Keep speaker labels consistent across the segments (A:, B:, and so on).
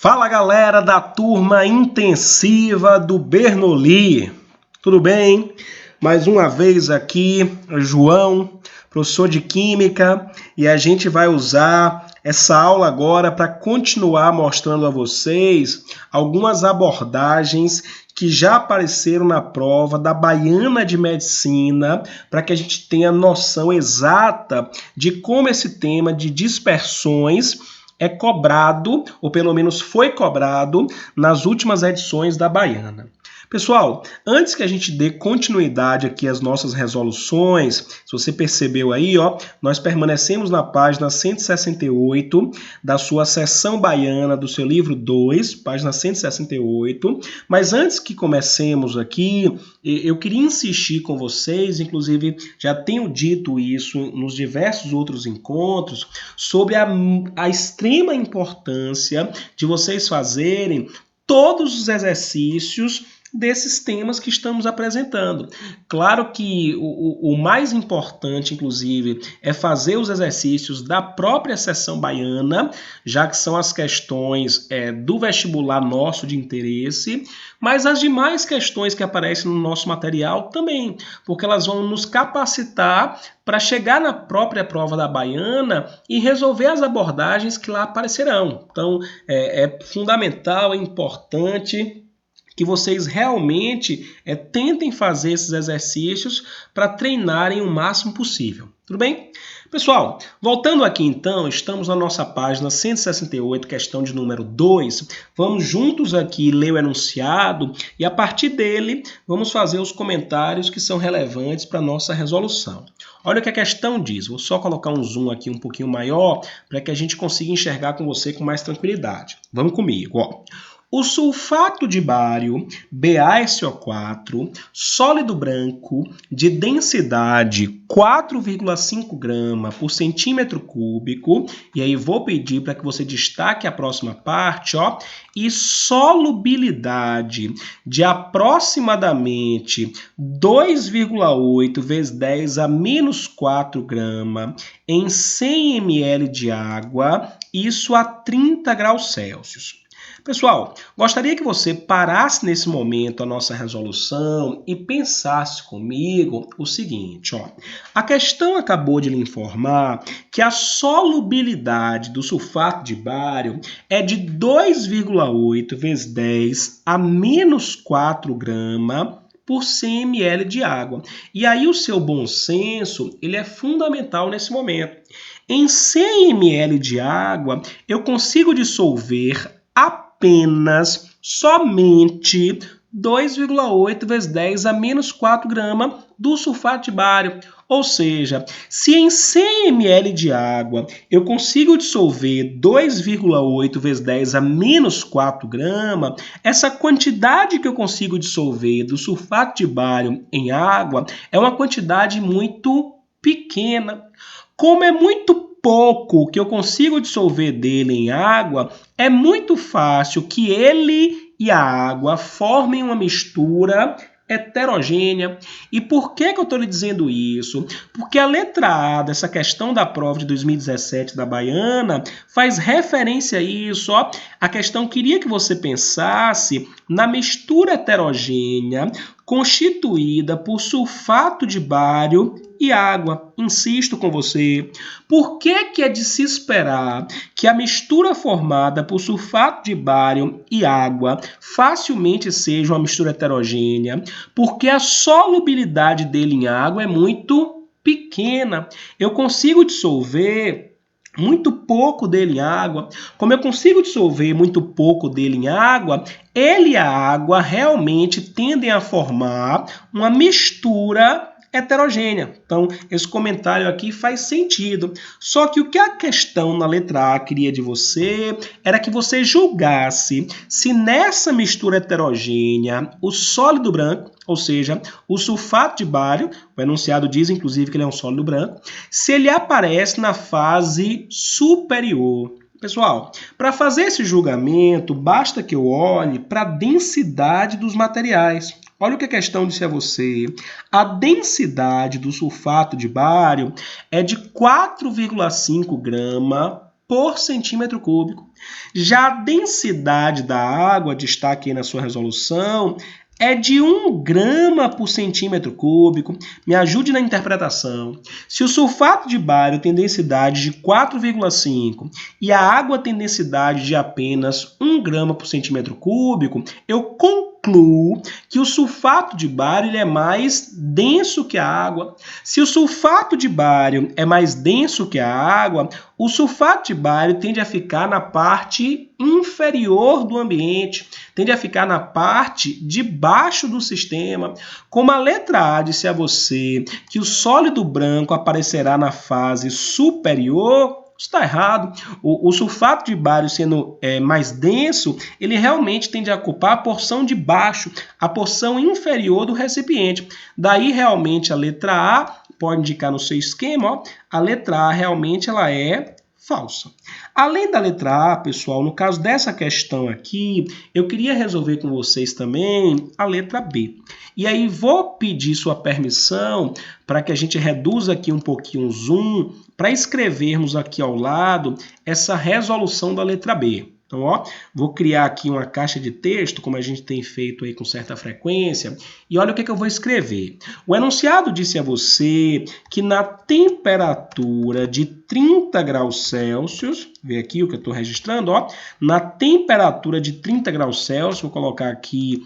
A: Fala galera da turma intensiva do Bernoulli, tudo bem? Mais uma vez aqui, João, professor de Química, e a gente vai usar essa aula agora para continuar mostrando a vocês algumas abordagens que já apareceram na prova da Baiana de Medicina, para que a gente tenha noção exata de como esse tema de dispersões é cobrado, ou pelo menos foi cobrado, nas últimas edições da Baiana. Pessoal, antes que a gente dê continuidade aqui às nossas resoluções, se você percebeu aí, nós permanecemos na página 168 da sua seção baiana do seu livro 2, página 168. Mas antes que comecemos aqui, eu queria insistir com vocês, inclusive já tenho dito isso nos diversos outros encontros, sobre a extrema importância de vocês fazerem todos os exercícios desses temas que estamos apresentando. Claro que o mais importante, inclusive, é fazer os exercícios da própria seção baiana, já que são as questões do vestibular nosso de interesse, mas as demais questões que aparecem no nosso material também, porque elas vão nos capacitar para chegar na própria prova da Baiana e resolver as abordagens que lá aparecerão. Então, é fundamental, é importante que vocês realmente tentem fazer esses exercícios para treinarem o máximo possível. Tudo bem? Pessoal, voltando aqui então, estamos na nossa página 168, questão de número 2. Vamos juntos aqui ler o enunciado e a partir dele vamos fazer os comentários que são relevantes para a nossa resolução. Olha o que a questão diz. Vou só colocar um zoom aqui um pouquinho maior para que a gente consiga enxergar com você com mais tranquilidade. Vamos comigo, O sulfato de bário, BaSO4, sólido branco, de densidade 4,5 grama por centímetro cúbico, e aí vou pedir para que você destaque a próxima parte, e solubilidade de aproximadamente 2,8 vezes 10 a menos 4 grama em 100 ml de água, isso a 30 graus Celsius. Pessoal, gostaria que você parasse nesse momento a nossa resolução e pensasse comigo o seguinte, A questão acabou de lhe informar que a solubilidade do sulfato de bário é de 2,8 vezes 10 a menos 4 grama por 100 ml de água. E aí o seu bom senso, ele é fundamental nesse momento. Em 100 ml de água, eu consigo dissolver apenas, somente 2,8 vezes 10 a menos 4 grama do sulfato de bário. Ou seja, se em 100 ml de água eu consigo dissolver 2,8 vezes 10 a menos 4 grama, essa quantidade que eu consigo dissolver do sulfato de bário em água é uma quantidade muito pequena. Como é muito pouco que eu consigo dissolver dele em água, é muito fácil que ele e a água formem uma mistura heterogênea. E por que eu estou lhe dizendo isso? Porque a letra A dessa questão da prova de 2017 da Baiana faz referência a isso. A questão queria que você pensasse na mistura heterogênea constituída por sulfato de bário e água. Insisto com você. Por que é de se esperar que a mistura formada por sulfato de bário e água facilmente seja uma mistura heterogênea? Porque a solubilidade dele em água é muito pequena. Eu consigo dissolver muito pouco dele em água. Como eu consigo dissolver muito pouco dele em água, ele e a água realmente tendem a formar uma mistura heterogênea. Então, esse comentário aqui faz sentido. Só que o que a questão na letra A queria de você era que você julgasse se nessa mistura heterogênea o sólido branco, ou seja, o sulfato de bário, o enunciado diz inclusive que ele é um sólido branco, se ele aparece na fase superior. Pessoal, para fazer esse julgamento, basta que eu olhe para a densidade dos materiais. Olha o que a questão disse a você. A densidade do sulfato de bário é de 4,5 grama por centímetro cúbico. Já a densidade da água, destaque aí na sua resolução, é de 1 grama por centímetro cúbico. Me ajude na interpretação. Se o sulfato de bário tem densidade de 4,5 e a água tem densidade de apenas 1 grama por centímetro cúbico, eu concluo que o sulfato de bário ele é mais denso que a água. Se o sulfato de bário é mais denso que a água, o sulfato de bário tende a ficar na parte inferior do ambiente, tende a ficar na parte de baixo do sistema. Como a letra A disse a você que o sólido branco aparecerá na fase superior, está errado. O sulfato de bário sendo mais denso, ele realmente tende a ocupar a porção de baixo, a porção inferior do recipiente. Daí, realmente, a letra A pode indicar no seu esquema, ó, a letra A realmente ela é falsa. Além da letra A, pessoal, no caso dessa questão aqui, eu queria resolver com vocês também a letra B. E aí vou pedir sua permissão para que a gente reduza aqui um pouquinho o zoom, para escrevermos aqui ao lado essa resolução da letra B. Então, ó, vou criar aqui uma caixa de texto, como a gente tem feito aí com certa frequência, e olha o que eu vou escrever. O enunciado disse a você que na temperatura de 30 graus Celsius, vê aqui o que eu estou registrando, ó, na temperatura de 30 graus Celsius, vou colocar aqui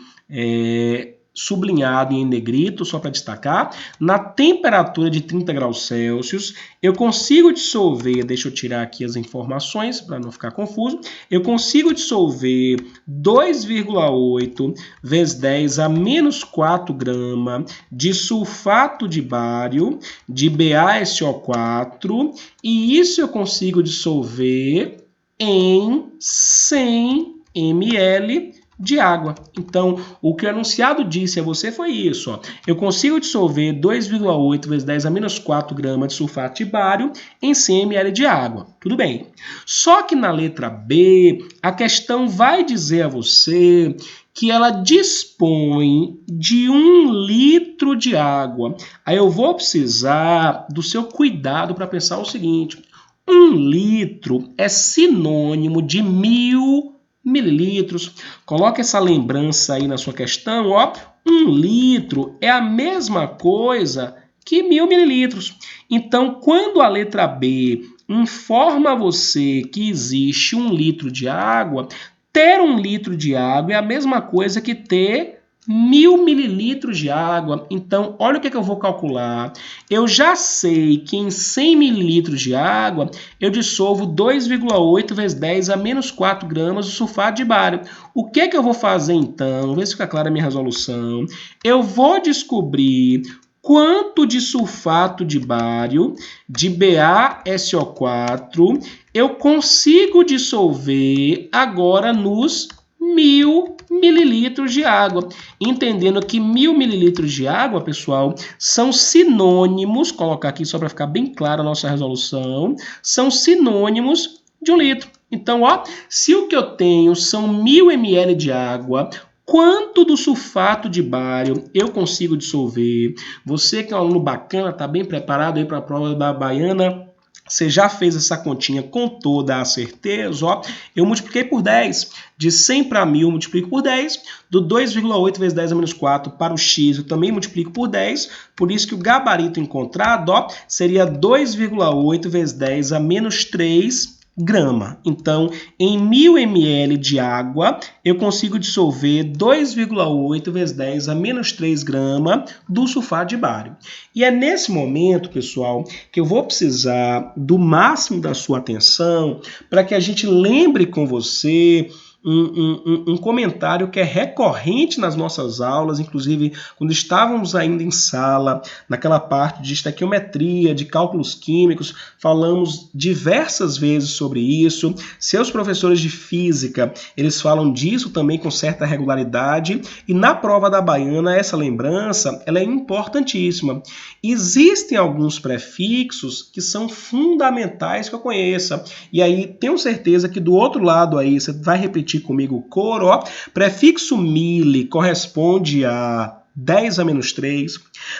A: sublinhado em negrito, só para destacar, na temperatura de 30 graus Celsius, eu consigo dissolver, deixa eu tirar aqui as informações para não ficar confuso, eu consigo dissolver 2,8 vezes 10 a menos 4 grama de sulfato de bário, de BaSO4, e isso eu consigo dissolver em 100 ml de água. Então, o que o enunciado disse a você foi isso. Ó. Eu consigo dissolver 2,8 vezes 10 a menos 4 gramas de sulfato de bário em 100 ml de água. Tudo bem. Só que na letra B, a questão vai dizer a você que ela dispõe de 1 litro de água. Aí eu vou precisar do seu cuidado para pensar o seguinte. 1 litro é sinônimo de 1000 mililitros. Coloque essa lembrança aí na sua questão, ó. 1 litro é a mesma coisa que 1000 mililitros. Então, quando a letra B informa você que existe 1 litro de água, ter 1 litro de água é a mesma coisa que ter 1000 mililitros de água. Então, olha o que eu vou calcular. Eu já sei que em 100 mililitros de água, eu dissolvo 2,8 vezes 10 a menos 4 gramas de sulfato de bário. O que eu vou fazer, então? Vê se fica clara a minha resolução. Eu vou descobrir quanto de sulfato de bário, de BaSO4, eu consigo dissolver agora nos 1000 mililitros de água. Entendendo que 1000 mililitros de água, pessoal, são sinônimos, colocar aqui só para ficar bem clara a nossa resolução, são sinônimos de 1 litro. Então, ó, se o que eu tenho são 1000 ml de água, quanto do sulfato de bário eu consigo dissolver? Você que é um aluno bacana, está bem preparado aí para a prova da Baiana, você já fez essa continha com toda a certeza, ó. Eu multipliquei por 10. De 100 para 1000, eu multiplico por 10. Do 2,8 vezes 10 a menos 4 para o x, eu também multiplico por 10. Por isso que o gabarito encontrado, ó, seria 2,8 vezes 10 a menos 3 grama. Então, em 1000 ml de água, eu consigo dissolver 2,8 vezes 10 a menos 3 grama do sulfato de bário. E é nesse momento, pessoal, que eu vou precisar do máximo da sua atenção para que a gente lembre com você um comentário que é recorrente nas nossas aulas, inclusive quando estávamos ainda em sala, naquela parte de estequiometria, de cálculos químicos, falamos diversas vezes sobre isso. Seus professores de física, eles falam disso também com certa regularidade, e na prova da Baiana, essa lembrança ela é importantíssima. Existem alguns prefixos que são fundamentais que eu conheça, e aí tenho certeza que do outro lado aí, você vai repetir comigo o coro, ó. Prefixo mili corresponde a 10 a menos 3.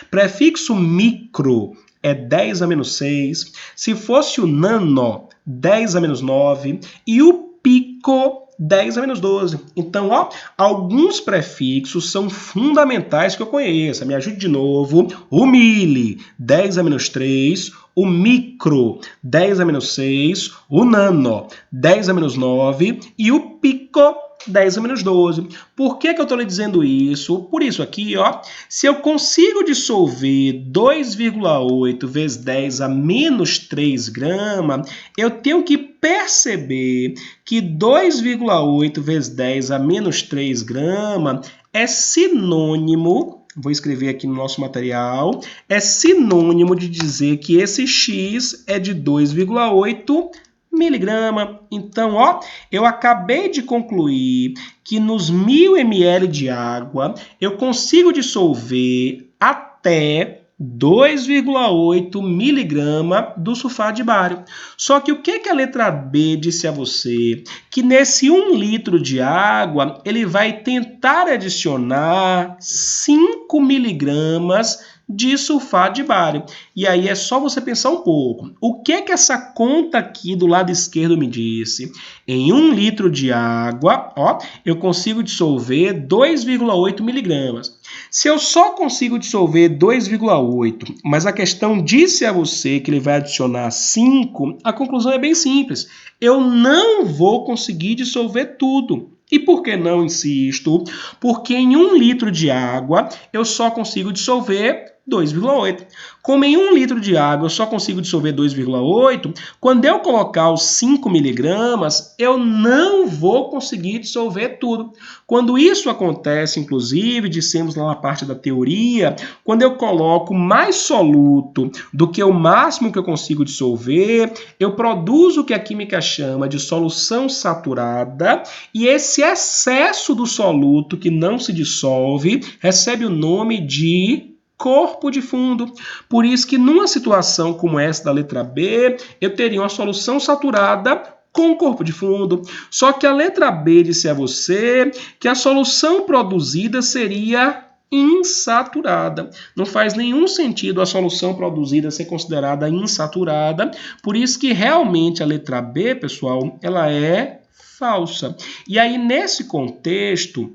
A: Prefixo micro é 10 a menos 6. Se fosse o nano, 10 a menos 9 e o pico 10 a menos 12. Então, ó, alguns prefixos são fundamentais que eu conheça. Me ajude de novo. O mili, 10 a menos 3. O micro, 10 a menos 6. O nano, 10 a menos 9. E o pico, 10 a menos 12. Por que eu estou lhe dizendo isso? Por isso aqui, ó, se eu consigo dissolver 2,8 vezes 10 a menos 3 grama, eu tenho que perceber que 2,8 vezes 10 a menos 3 grama é sinônimo, vou escrever aqui no nosso material, é sinônimo de dizer que esse X é de 2,8 miligrama. Então, ó, eu acabei de concluir que nos 1000 ml de água eu consigo dissolver até 2,8 miligrama do sulfato de bário. Só que o que a letra B disse a você? Que nesse 1 litro de água ele vai tentar adicionar 5 miligramas de sulfato de bário. E aí é só você pensar um pouco. O que essa conta aqui do lado esquerdo me disse? Em 1 litro de água, ó, eu consigo dissolver 2,8 miligramas. Se eu só consigo dissolver 2,8, mas a questão disse a você que ele vai adicionar 5, a conclusão é bem simples. Eu não vou conseguir dissolver tudo. E por que não, insisto? Porque em 1 litro de água eu só consigo dissolver 2,8. Como em 1 litro de água eu só consigo dissolver 2,8, quando eu colocar os 5 miligramas, eu não vou conseguir dissolver tudo. Quando isso acontece, inclusive, dissemos lá na parte da teoria, quando eu coloco mais soluto do que o máximo que eu consigo dissolver, eu produzo o que a química chama de solução saturada, e esse excesso do soluto que não se dissolve recebe o nome de corpo de fundo. Por isso que numa situação como essa da letra B, eu teria uma solução saturada com corpo de fundo. Só que a letra B disse a você que a solução produzida seria insaturada. Não faz nenhum sentido a solução produzida ser considerada insaturada. Por isso que realmente a letra B, pessoal, ela é falsa. E aí, nesse contexto,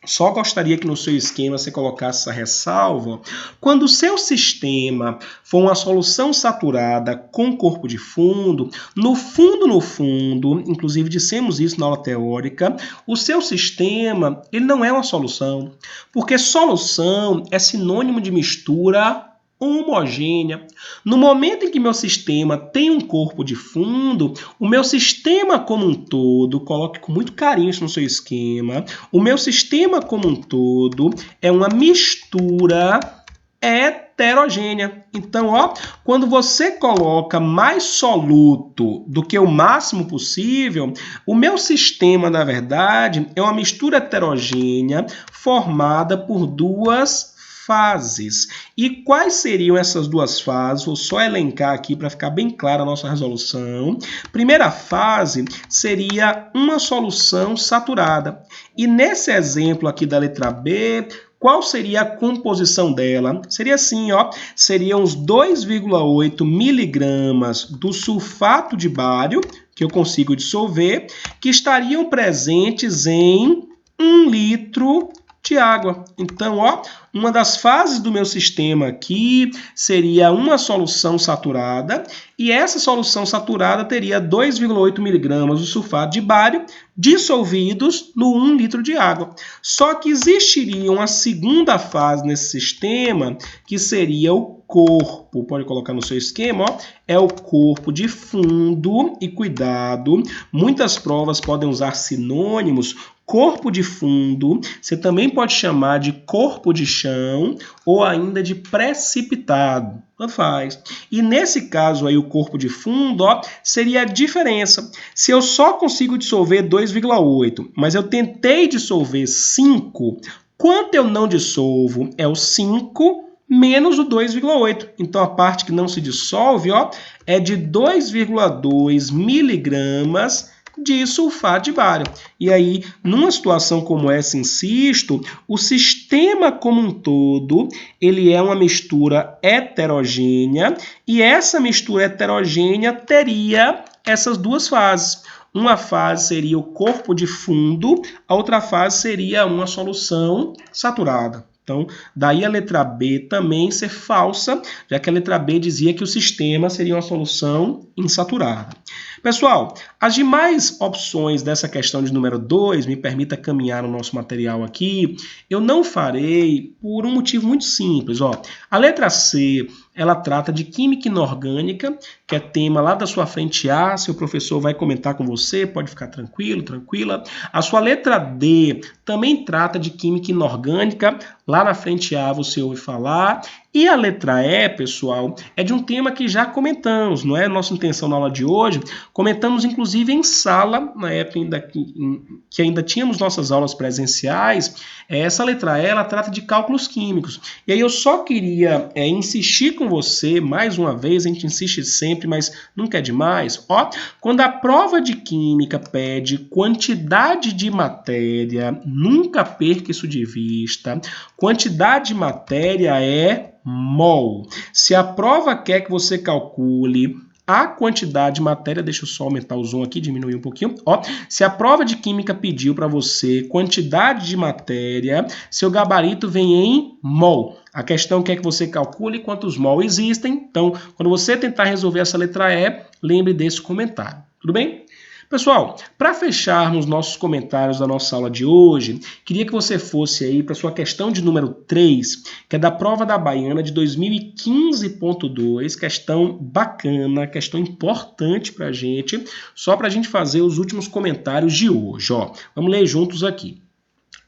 A: só gostaria que no seu esquema você colocasse essa ressalva. Quando o seu sistema for uma solução saturada com corpo de fundo, no fundo, inclusive dissemos isso na aula teórica, o seu sistema ele não é uma solução, porque solução é sinônimo de mistura homogênea. No momento em que meu sistema tem um corpo de fundo, o meu sistema como um todo, coloque com muito carinho isso no seu esquema, o meu sistema como um todo é uma mistura heterogênea. Então, ó, quando você coloca mais soluto do que o máximo possível, o meu sistema, na verdade, é uma mistura heterogênea formada por duas fases. E quais seriam essas duas fases? Vou só elencar aqui para ficar bem clara a nossa resolução. Primeira fase seria uma solução saturada. E nesse exemplo aqui da letra B, qual seria a composição dela? Seria assim, ó, seriam os 2,8 miligramas do sulfato de bário, que eu consigo dissolver, que estariam presentes em 1 litro de água. Então, ó, uma das fases do meu sistema aqui seria uma solução saturada, e essa solução saturada teria 2,8 miligramas do sulfato de bário dissolvidos no 1 litro de água. Só que existiria uma segunda fase nesse sistema, que seria o corpo, pode colocar no seu esquema, ó, é o corpo de fundo, e cuidado, muitas provas podem usar sinônimos. Corpo de fundo, você também pode chamar de corpo de chão ou ainda de precipitado, tanto faz. E nesse caso aí o corpo de fundo, ó, seria a diferença. Se eu só consigo dissolver 2,8, mas eu tentei dissolver 5, quanto eu não dissolvo é o 5 menos o 2,8. Então a parte que não se dissolve, ó, é de 2,2 miligramas de sulfato de bário. E aí, numa situação como essa, insisto, o sistema como um todo, ele é uma mistura heterogênea, e essa mistura heterogênea teria essas duas fases. Uma fase seria o corpo de fundo, a outra fase seria uma solução saturada. Então, daí a letra B também ser falsa, já que a letra B dizia que o sistema seria uma solução insaturada. Pessoal, as demais opções dessa questão de número 2, me permita caminhar no nosso material aqui, eu não farei por um motivo muito simples. Ó. A letra C, ela trata de química inorgânica, que é tema lá da sua frente A, seu professor vai comentar com você, pode ficar tranquilo, tranquila. A sua letra D também trata de química inorgânica, lá na frente A você ouve falar. E a letra E, pessoal, é de um tema que já comentamos, não é nossa intenção na aula de hoje, comentamos inclusive em sala, na época que ainda tínhamos nossas aulas presenciais. Essa letra E, ela trata de cálculos químicos. E aí eu só queria insistir com você, mais uma vez, a gente insiste sempre, mas nunca é demais. Ó, quando a prova de química pede quantidade de matéria, nunca perca isso de vista. Quantidade de matéria é mol. Se a prova quer que você calcule a quantidade de matéria, deixa eu só aumentar o zoom aqui, diminuir um pouquinho. Ó, se a prova de química pediu para você quantidade de matéria, seu gabarito vem em mol. A questão quer que você calcule quantos mol existem. Então, quando você tentar resolver essa letra E, lembre desse comentário. Tudo bem? Pessoal, para fecharmos nossos comentários da nossa aula de hoje, queria que você fosse aí para a sua questão de número 3, que é da prova da Baiana de 2015.2, questão bacana, questão importante para a gente, só para a gente fazer os últimos comentários de hoje. Ó. Vamos ler juntos aqui.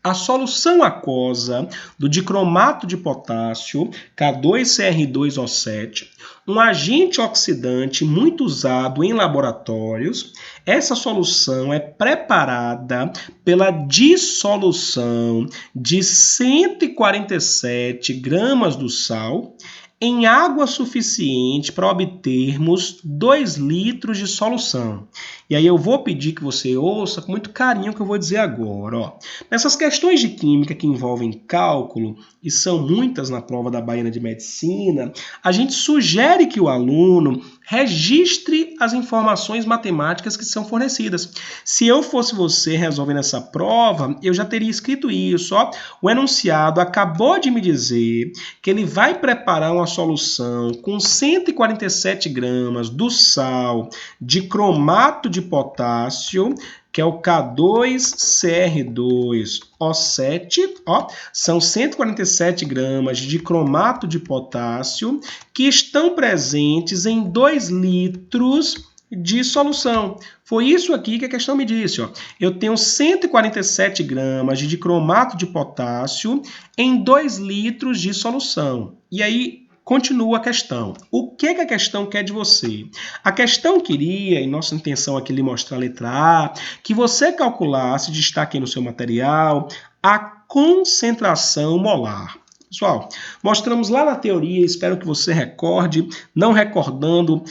A: A solução aquosa do dicromato de potássio, K2CR2O7, um agente oxidante muito usado em laboratórios. Essa solução é preparada pela dissolução de 147 gramas do sal em água suficiente para obtermos 2 litros de solução. E aí eu vou pedir que você ouça com muito carinho o que eu vou dizer agora. Ó. Nessas questões de química que envolvem cálculo, e são muitas na prova da Baiana de Medicina, a gente sugere que o aluno registre as informações matemáticas que são fornecidas. Se eu fosse você resolvendo essa prova, eu já teria escrito isso. Ó. O enunciado acabou de me dizer que ele vai preparar uma solução com 147 gramas do sal de cromato de potássio, que é o K2CR2O7, ó, são 147 gramas de cromato de potássio que estão presentes em 2 litros de solução. Foi isso aqui que a questão me disse. Ó. Eu tenho 147 gramas de dicromato de potássio em 2 litros de solução. E aí, continua a questão. O que a questão quer de você? A questão queria, e nossa intenção aqui é lhe mostrar a letra A, que você calculasse, destaque aí no seu material, a concentração molar. Pessoal, mostramos lá na teoria, espero que você recorde. Não recordando,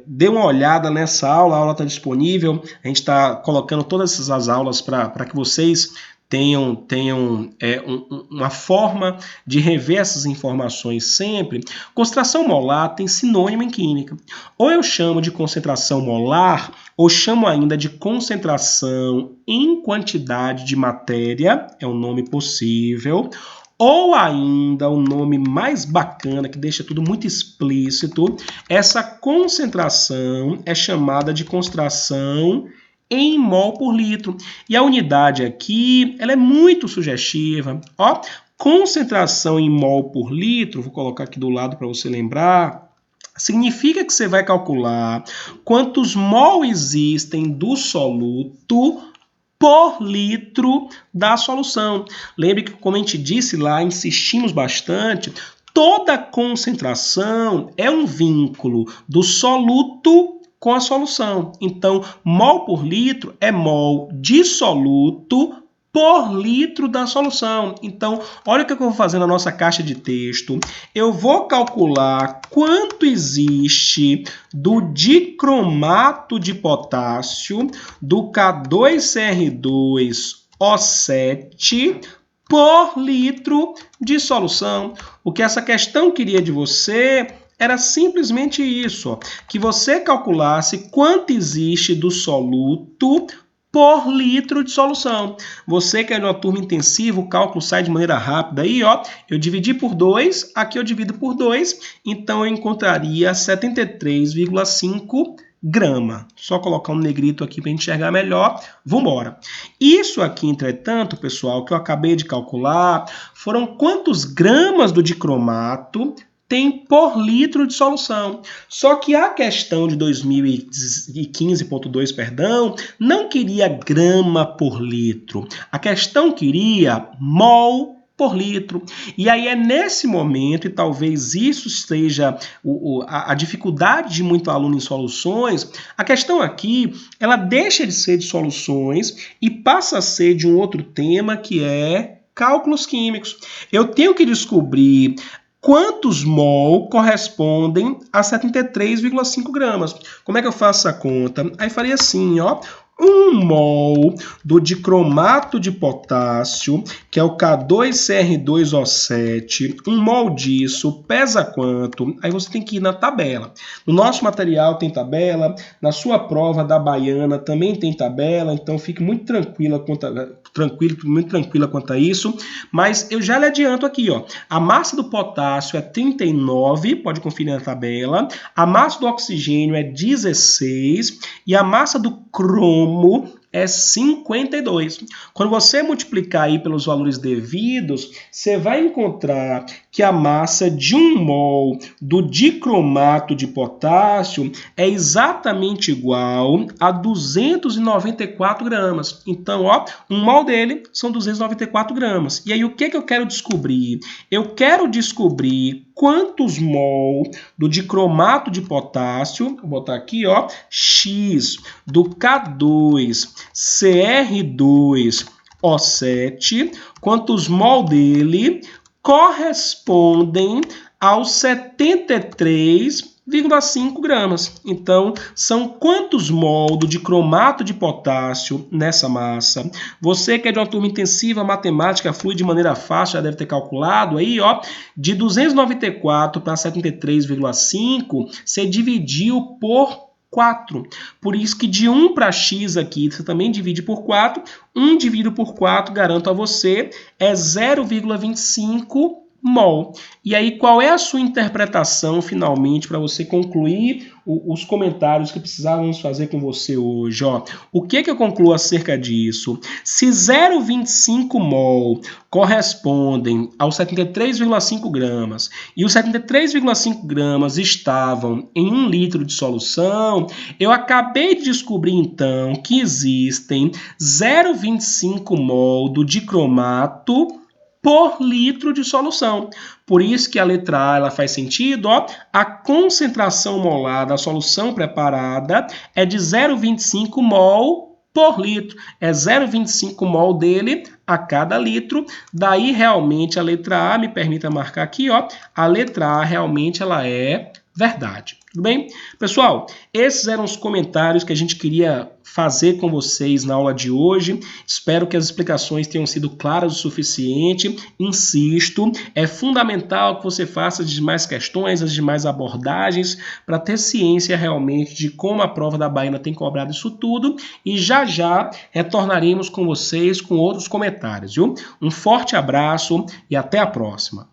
A: dê uma olhada nessa aula, a aula está disponível. A gente está colocando todas essas aulas para que vocês tenham uma forma de rever essas informações sempre. Concentração molar tem sinônimo em química. Ou eu chamo de concentração molar, ou chamo ainda de concentração em quantidade de matéria, é um nome possível. Ou ainda, o nome mais bacana, que deixa tudo muito explícito, essa concentração é chamada de concentração em mol por litro. E a unidade aqui, ela é muito sugestiva. Ó, concentração em mol por litro, vou colocar aqui do lado para você lembrar, significa que você vai calcular quantos mol existem do soluto por litro da solução. Lembre que, como a gente disse lá, insistimos bastante, toda concentração é um vínculo do soluto com a solução. Então, mol por litro é mol de soluto por litro da solução. Então, olha o que eu vou fazer na nossa caixa de texto. Eu vou calcular quanto existe do dicromato de potássio, do K2CR2O7, por litro de solução. O que essa questão queria de você era simplesmente isso, ó, que você calculasse quanto existe do soluto por litro de solução. Você que é de uma turma intensiva, o cálculo sai de maneira rápida aí, ó. Eu dividi por 2, aqui eu divido por 2, então eu encontraria 73,5 grama. Só colocar um negrito aqui para a gente enxergar melhor. Vamos embora. Isso aqui, entretanto, pessoal, que eu acabei de calcular, foram quantos gramas do dicromato tem por litro de solução. Só que a questão de 2015.2, perdão, não queria grama por litro. A questão queria mol por litro. E aí é nesse momento, e talvez isso seja a dificuldade de muito aluno em soluções, a questão aqui, ela deixa de ser de soluções e passa a ser de um outro tema que é cálculos químicos. Eu tenho que descobrir quantos mol correspondem a 73,5 gramas. Como é que eu faço essa conta? Aí faria assim, ó. 1 mol do dicromato de potássio, que é o K2CR2O7, 1 mol disso pesa quanto? Aí você tem que ir na tabela. No nosso material tem tabela, na sua prova da Baiana também tem tabela, então fique muito tranquila quanto a isso. Mas eu já lhe adianto aqui, ó, a massa do potássio é 39, pode conferir na tabela, a massa do oxigênio é 16 e a massa do cromo é 52. Quando você multiplicar aí pelos valores devidos, você vai encontrar que a massa de 1 mol do dicromato de potássio é exatamente igual a 294 gramas. Então, ó, 1 mol dele são 294 gramas. E aí, o que eu quero descobrir? Eu quero descobrir quantos mol do dicromato de potássio, vou botar aqui, ó, X do K2CR2O7, quantos mol dele correspondem aos 73,5 gramas. Então, são quantos mol do dicromato de potássio nessa massa? Você que é de uma turma intensiva, matemática flui de maneira fácil, já deve ter calculado aí, ó, de 294 para 73,5, você dividiu por 4. Por isso que de 1 para x aqui, você também divide por 4. 1 dividido por 4, garanto a você, é 0,25 mol. E aí, qual é a sua interpretação, finalmente, para você concluir os comentários que precisávamos fazer com você hoje? Ó, o que eu concluo acerca disso? Se 0,25 mol correspondem aos 73,5 gramas e os 73,5 gramas estavam em 1 litro de solução, eu acabei de descobrir, então, que existem 0,25 mol do dicromato por litro de solução. Por isso que a letra A ela faz sentido, ó. A concentração molar da solução preparada é de 0,25 mol por litro. É 0,25 mol dele a cada litro. Daí, realmente, a letra A, me permita marcar aqui, ó. A letra A, realmente, ela é verdade. Tudo bem? Pessoal, esses eram os comentários que a gente queria fazer com vocês na aula de hoje. Espero que as explicações tenham sido claras o suficiente. Insisto, é fundamental que você faça as demais questões, as demais abordagens, para ter ciência realmente de como a prova da Baiana tem cobrado isso tudo. E já já retornaremos com vocês com outros comentários, viu? Um forte abraço e até a próxima.